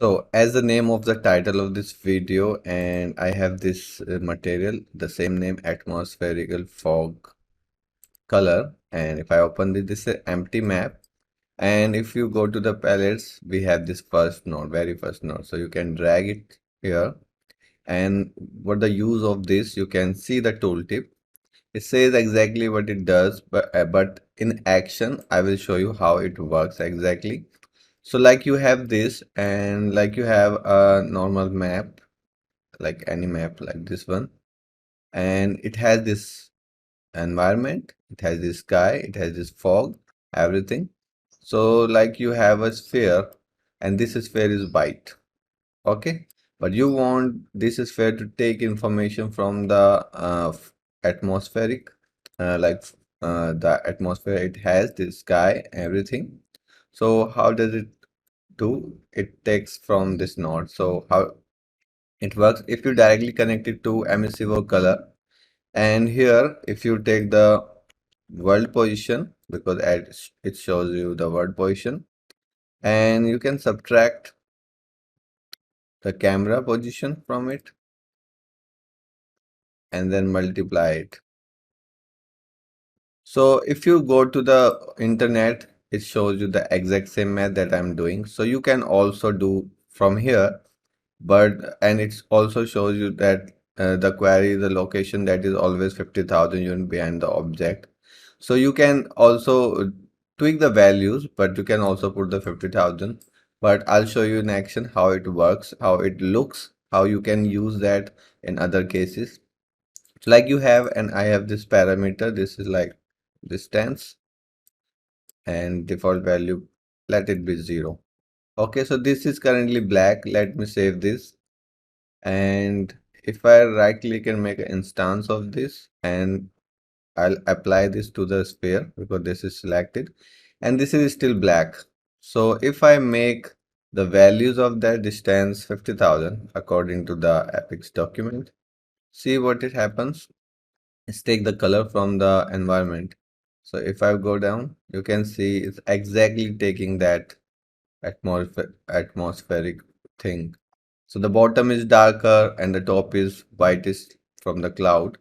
So, as the name of the title of this video, and I have this material, the same name, atmospherical fog color. And if I open this is an empty map. And if you go to the palettes, we have this first node, very first node. So you can drag it here. And what the use of this, you can see the tooltip. It says exactly what it does, but in action, I will show you how it works exactly. So like you have this, and like you have a normal map, like any map like this one, and it has this environment, it has this sky, it has this fog, everything. So like you have a sphere, and this sphere is white, okay? But you want this sphere to take information from the atmospheric, like the atmosphere, it has this sky, everything. So how does it do? It takes from this node. So how it works, if you directly connect it to emissive or color, and here if you take the world position, because it shows you the world position, and you can subtract the camera position from it and then multiply it. So if you go to the internet, it shows you the exact same math that I'm doing. So you can also do from here, but and it also shows you that the query, the location that is always 50,000 unit behind the object. So you can also tweak the values, but you can also put the 50,000. But I'll show you in action how it works, how it looks, how you can use that in other cases. So like you have, and I have this parameter, this is like distance, and default value, let it be 0. Okay, so this is currently black. Let me save this. And if I right click and make an instance of this, and I'll apply this to the sphere because this is selected, and this is still black. So if I make the values of that distance 50,000 according to the Apex document, see what it happens. Let's take the color from the environment. So if I go down, you can see it's exactly taking that atmospheric thing. So the bottom is darker and the top is whitish from the cloud.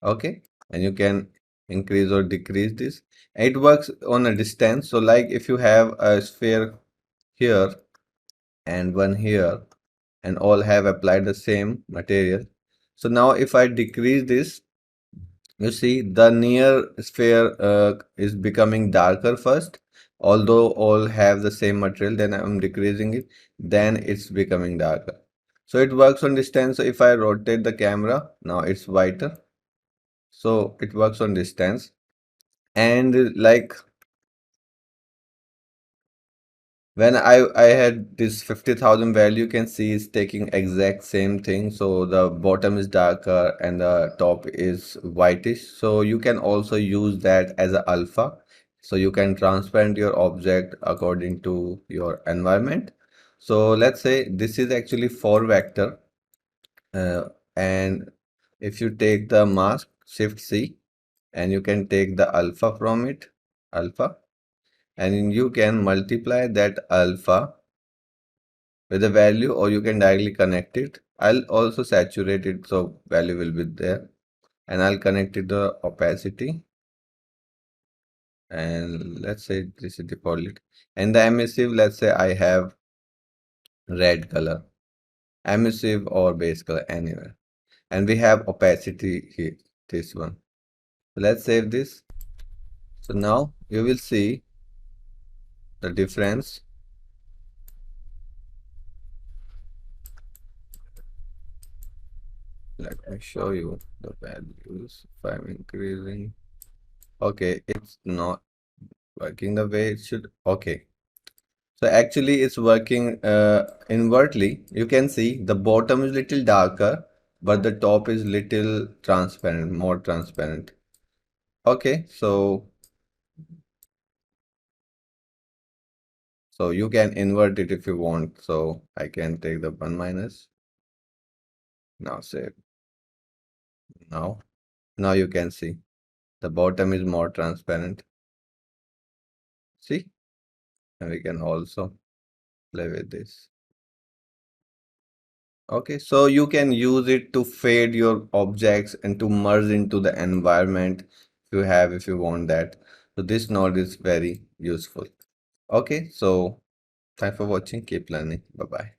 Okay, and you can increase or decrease this. And it works on a distance. So like if you have a sphere here and one here, and all have applied the same material. So now if I decrease this, you see the near sphere is becoming darker first, although all have the same material, then I'm decreasing it, then it's becoming darker. So it works on distance. So if I rotate the camera, now it's whiter. So it works on distance. And like when I had this 50,000 value, you can see it's taking exact same thing. So the bottom is darker and the top is whitish. So you can also use that as a alpha. So you can transparent your object according to your environment. So let's say this is actually 4 vector. And if you take the mask, Shift C, and you can take the alpha from it, alpha, and you can multiply that alpha with a value, or you can directly connect it. I'll also saturate it so value will be there, and I'll connect it to opacity, and let's say this is default, and the emissive, let's say I have red color, emissive or base color anywhere, and we have opacity here, this one. So let's save this. So now you will see the difference. Let me show you the values. If I'm increasing, okay, it's not working the way it should. Okay, so actually it's working invertly. You can see the bottom is little darker, but the top is little transparent, more transparent. Okay, so you can invert it if you want. So I can take the 1 minus. Now save. Now you can see the bottom is more transparent. See, and we can also play with this. Okay, so you can use it to fade your objects and to merge into the environment if you want that. So this node is very useful. Okay, so thanks for watching. Keep learning. Bye bye.